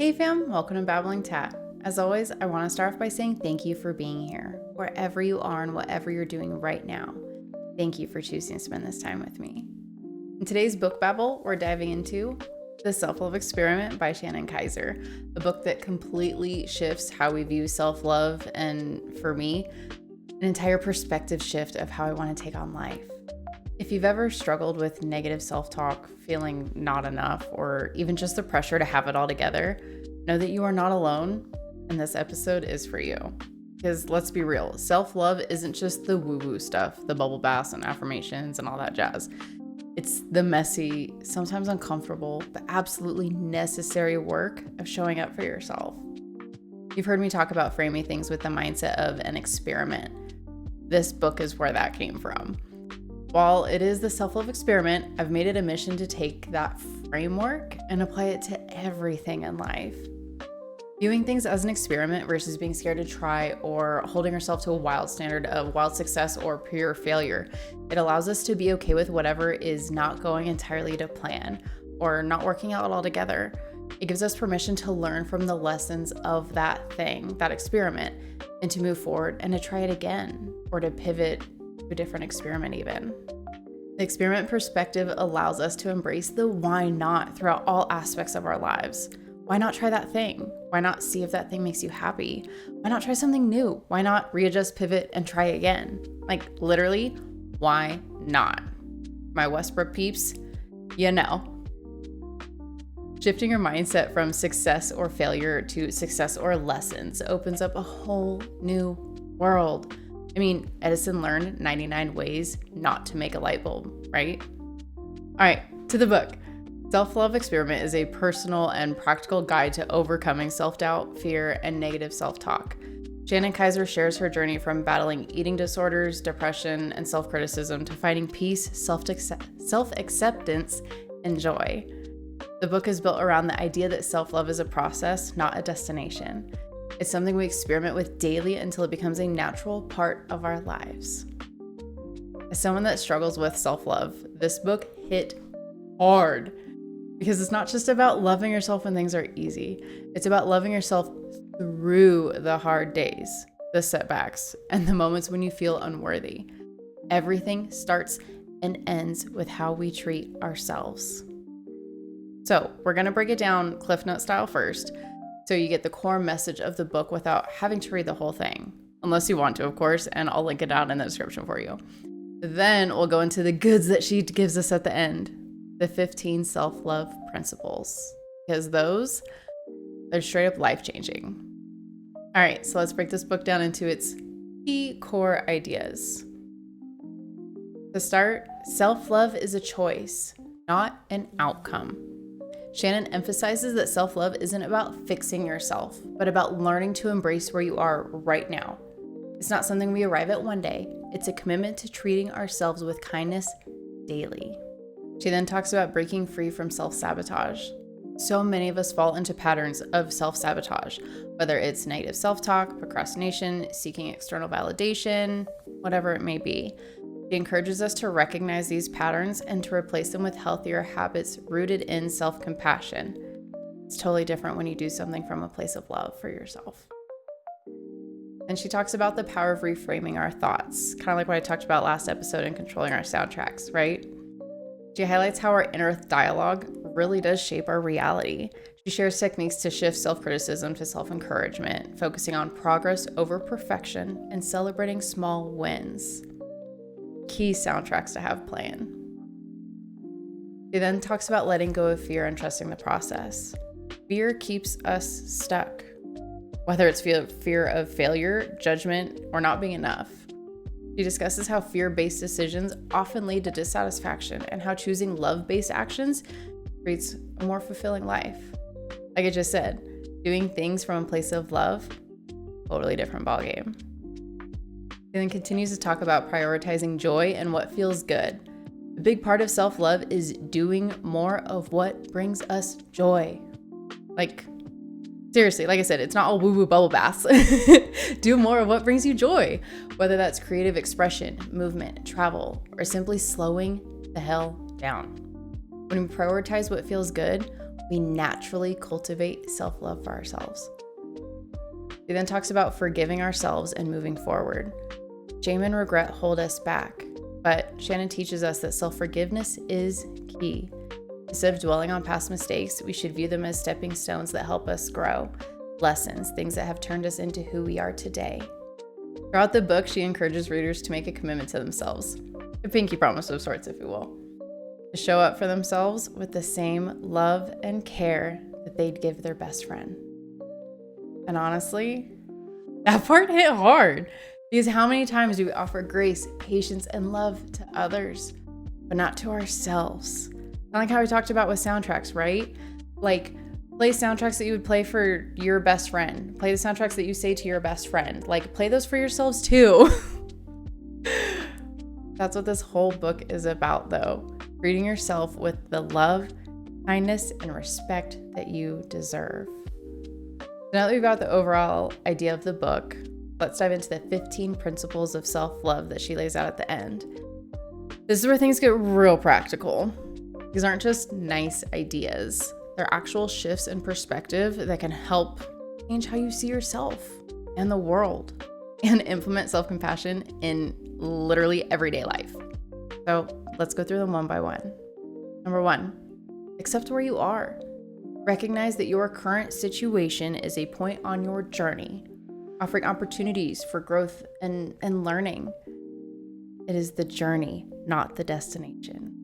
Hey fam, welcome to Babbling Tat. As always, I want to start off by saying thank you for being here, wherever you are and whatever you're doing right now. Thank you for choosing to spend this time with me. In today's Book Babble, we're diving into The Self-Love Experiment by Shannon Kaiser, a book that completely shifts how we view self-love and, for me, an entire perspective shift of how I want to take on life. If you've ever struggled with negative self-talk, feeling not enough, or even just the pressure to have it all together, know that you are not alone, and this episode is for you. Because let's be real, self-love isn't just the woo-woo stuff, the bubble baths and affirmations and all that jazz. It's the messy, sometimes uncomfortable, but absolutely necessary work of showing up for yourself. You've heard me talk about framing things with the mindset of an experiment. This book is where that came from. While it is the self-love experiment, I've made it a mission to take that framework and apply it to everything in life. Viewing things as an experiment versus being scared to try or holding ourselves to a wild standard of wild success or pure failure, it allows us to be okay with whatever is not going entirely to plan or not working out altogether. It gives us permission to learn from the lessons of that thing, that experiment, and to move forward and to try it again or to pivot to a different experiment even. The experiment perspective allows us to embrace the why not throughout all aspects of our lives. Why not try that thing? Why not see if that thing makes you happy? Why not try something new? Why not readjust, pivot, and try again? Like literally, why not? My Westbrook peeps, you know. Shifting your mindset from success or failure to success or lessons opens up a whole new world. I mean, Edison learned 99 ways not to make a light bulb, right? All right, to the book. Self-Love Experiment is a personal and practical guide to overcoming self-doubt, fear, and negative self-talk. Shannon Kaiser shares her journey from battling eating disorders, depression, and self-criticism to finding peace, self-acceptance, and joy. The book is built around the idea that self-love is a process, not a destination. It's something we experiment with daily until it becomes a natural part of our lives. As someone that struggles with self-love, this book hit hard because it's not just about loving yourself when things are easy. It's about loving yourself through the hard days, the setbacks, and the moments when you feel unworthy. Everything starts and ends with how we treat ourselves. So we're going to break it down Cliff Note style first, so you get the core message of the book without having to read the whole thing, unless you want to, of course, and I'll link it down in the description for you. Then we'll go into the goods that she gives us at the end, the 15 self-love principles, because they're straight up life-changing. All right, so let's break this book down into its key core ideas. To start, self-love is a choice, not an outcome. Shannon emphasizes that self-love isn't about fixing yourself, but about learning to embrace where you are right now. It's not something we arrive at one day. It's a commitment to treating ourselves with kindness daily. She then talks about breaking free from self-sabotage. So many of us fall into patterns of self-sabotage, whether it's negative self-talk, procrastination, seeking external validation, whatever it may be. She encourages us to recognize these patterns and to replace them with healthier habits rooted in self-compassion. It's totally different when you do something from a place of love for yourself. And she talks about the power of reframing our thoughts, kind of like what I talked about last episode in controlling our soundtracks, right? She highlights how our inner dialogue really does shape our reality. She shares techniques to shift self-criticism to self-encouragement, focusing on progress over perfection and celebrating small wins. Key soundtracks to have playing. She then talks about letting go of fear and trusting the process. Fear keeps us stuck, whether it's fear of failure, judgment, or not being enough. She discusses how fear-based decisions often lead to dissatisfaction and how choosing love-based actions creates a more fulfilling life. Like I just said, doing things from a place of love, totally different ballgame. She then continues to talk about prioritizing joy and what feels good. A big part of self-love is doing more of what brings us joy. Like, seriously, like I said, it's not all woo-woo bubble baths. Do more of what brings you joy, whether that's creative expression, movement, travel, or simply slowing the hell down. When we prioritize what feels good, we naturally cultivate self-love for ourselves. He then talks about forgiving ourselves and moving forward. Shame and regret hold us back, but Shannon teaches us that self-forgiveness is key. Instead of dwelling on past mistakes, we should view them as stepping stones that help us grow, lessons, things that have turned us into who we are today. Throughout the book, she encourages readers to make a commitment to themselves, a pinky promise of sorts, if you will, to show up for themselves with the same love and care that they'd give their best friend. And honestly, that part hit hard, because how many times do we offer grace, patience, and love to others, but not to ourselves? I like how we talked about with soundtracks, right? Like, play soundtracks that you would play for your best friend. Play the soundtracks that you say to your best friend. Like, play those for yourselves too. That's what this whole book is about, though. Treating yourself with the love, kindness, and respect that you deserve. Now that we've got the overall idea of the book, let's dive into the 15 principles of self-love that she lays out at the end. This is where things get real practical. These aren't just nice ideas. They're actual shifts in perspective that can help change how you see yourself and the world and implement self-compassion in literally everyday life. So let's go through them one by one. Number 1, accept where you are. Recognize that your current situation is a point on your journey, offering opportunities for growth and learning. It is the journey, not the destination.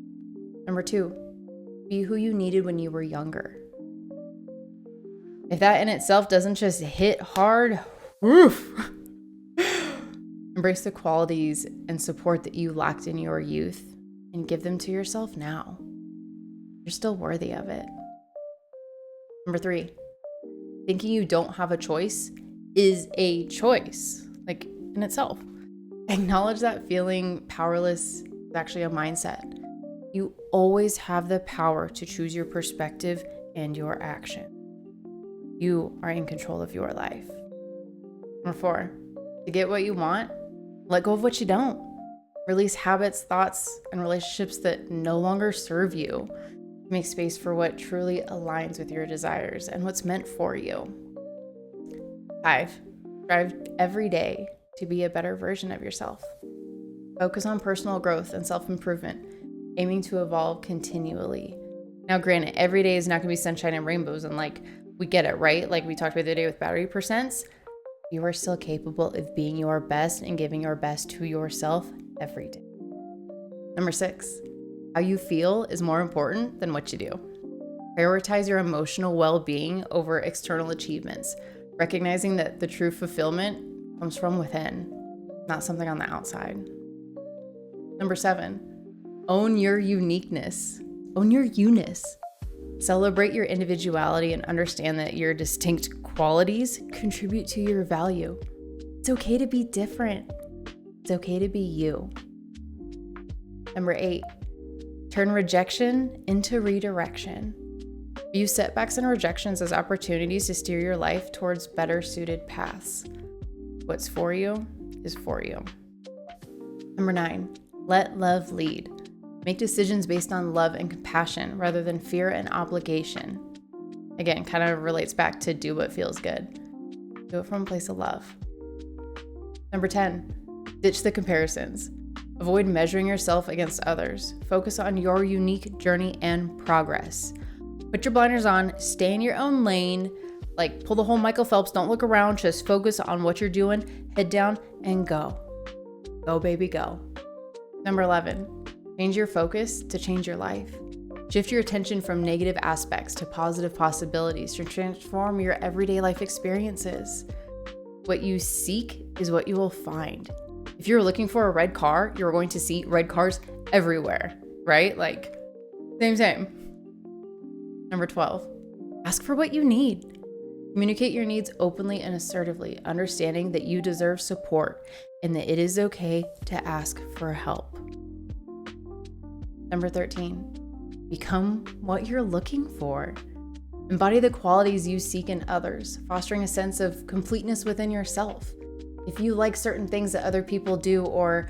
Number 2, be who you needed when you were younger. If that in itself doesn't just hit hard, woof. Embrace the qualities and support that you lacked in your youth and give them to yourself now. You're still worthy of it. Number 3, thinking you don't have a choice is a choice, like in itself. Acknowledge that feeling powerless is actually a mindset. You always have the power to choose your perspective and your action. You are in control of your life. Number 4, to get what you want, let go of what you don't. Release habits, thoughts, and relationships that no longer serve you. Make space for what truly aligns with your desires and what's meant for you. 5, strive every day to be a better version of yourself. Focus on personal growth and self-improvement, aiming to evolve continually. Now, granted, every day is not going to be sunshine and rainbows, and like, we get it, right? Like we talked about the other day with battery percents, you are still capable of being your best and giving your best to yourself every day. Number 6, how you feel is more important than what you do. Prioritize your emotional well-being over external achievements, recognizing that the true fulfillment comes from within, not something on the outside. Number 7, own your uniqueness. Own your you-ness. Celebrate your individuality and understand that your distinct qualities contribute to your value. It's okay to be different. It's okay to be you. Number 8, turn rejection into redirection. View setbacks and rejections as opportunities to steer your life towards better suited paths. What's for you is for you. Number 9, let love lead. Make decisions based on love and compassion rather than fear and obligation. Again, kind of relates back to do what feels good. Do it from a place of love. Number 10, ditch the comparisons. Avoid measuring yourself against others. Focus on your unique journey and progress. Put your blinders on, stay in your own lane, like pull the whole Michael Phelps, don't look around, just focus on what you're doing, head down and go. Go, baby, go. Number 11, change your focus to change your life. Shift your attention from negative aspects to positive possibilities to transform your everyday life experiences. What you seek is what you will find. If you're looking for a red car, you're going to see red cars everywhere, right? Like, same. Number 12, ask for what you need. Communicate your needs openly and assertively, understanding that you deserve support and that it is okay to ask for help. Number 13, become what you're looking for. Embody the qualities you seek in others, fostering a sense of completeness within yourself. If you like certain things that other people do or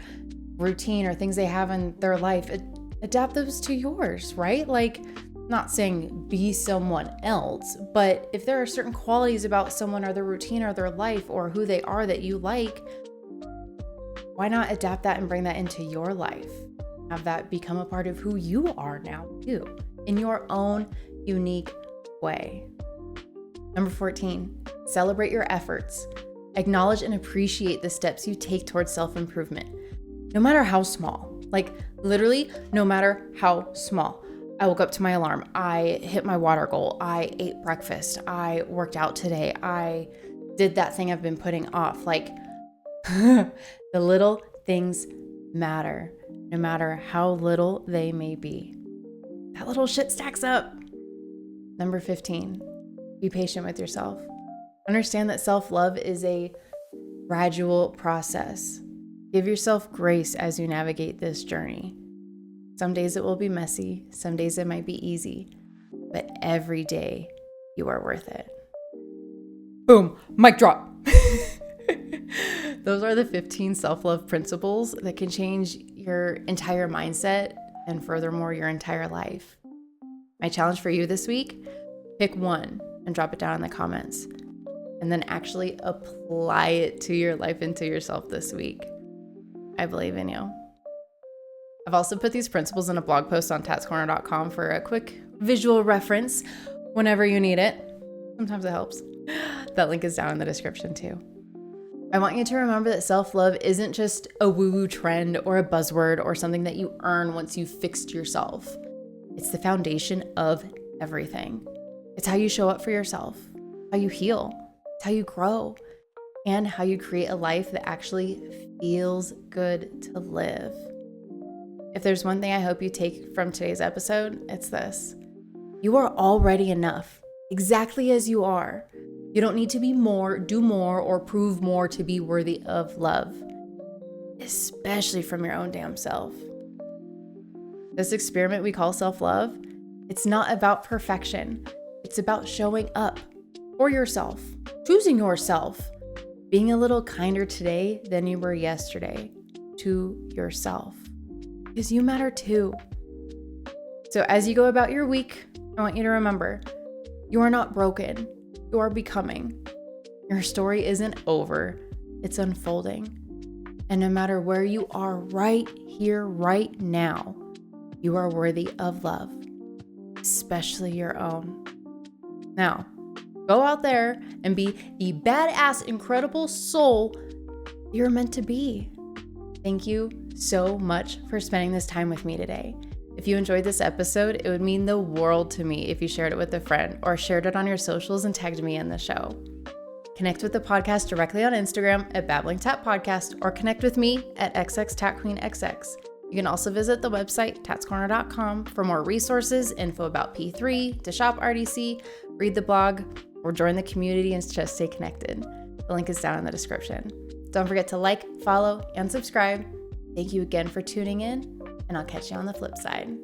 routine or things they have in their life, adapt those to yours, right? Like, Not saying be someone else, but if there are certain qualities about someone or their routine or their life or who they are that you like, why not adapt that and bring that into your life? Have that become a part of who you are now too, in your own unique way. Number 14, celebrate your efforts. Acknowledge and appreciate the steps you take towards self-improvement, no matter how small. Like literally, no matter how small. I woke up to my alarm. I hit my water goal. I ate breakfast. I worked out today. I did that thing I've been putting off. Like the little things matter, no matter how little they may be. That little shit stacks up. Number 15, be patient with yourself. Understand that self-love is a gradual process. Give yourself grace as you navigate this journey. Some days it will be messy, some days it might be easy, but every day you are worth it. Boom, mic drop. Those are the 15 self-love principles that can change your entire mindset and furthermore your entire life. My challenge for you this week, pick one and drop it down in the comments and then actually apply it to your life and to yourself this week. I believe in you. I've also put these principles in a blog post on tatscorner.com for a quick visual reference whenever you need it. Sometimes it helps. That link is down in the description too. I want you to remember that self-love isn't just a woo-woo trend or a buzzword or something that you earn once you've fixed yourself. It's the foundation of everything. It's how you show up for yourself, how you heal, it's how you grow, and how you create a life that actually feels good to live. If there's one thing I hope you take from today's episode, it's this. You are already enough, exactly as you are. You don't need to be more, do more, or prove more to be worthy of love, especially from your own damn self. This experiment we call self-love, it's not about perfection. It's about showing up for yourself, choosing yourself, being a little kinder today than you were yesterday to yourself. Because you matter too. So as you go about your week, I want you to remember, you are not broken. You are becoming. Your story isn't over. It's unfolding. And no matter where you are right here, right now, you are worthy of love, especially your own. Now, go out there and be the badass, incredible soul you're meant to be. Thank you so much for spending this time with me today. If you enjoyed this episode, it would mean the world to me if you shared it with a friend or shared it on your socials and tagged me in the show. Connect with the podcast directly on Instagram at Babbling Tat Podcast or connect with me at xxtatqueenxx. You can also visit the website tatscorner.com for more resources, info about P3, to shop RDC, read the blog, or join the community and just stay connected. The link is down in the description. Don't forget to like, follow, and subscribe. Thank you again for tuning in, and I'll catch you on the flip side.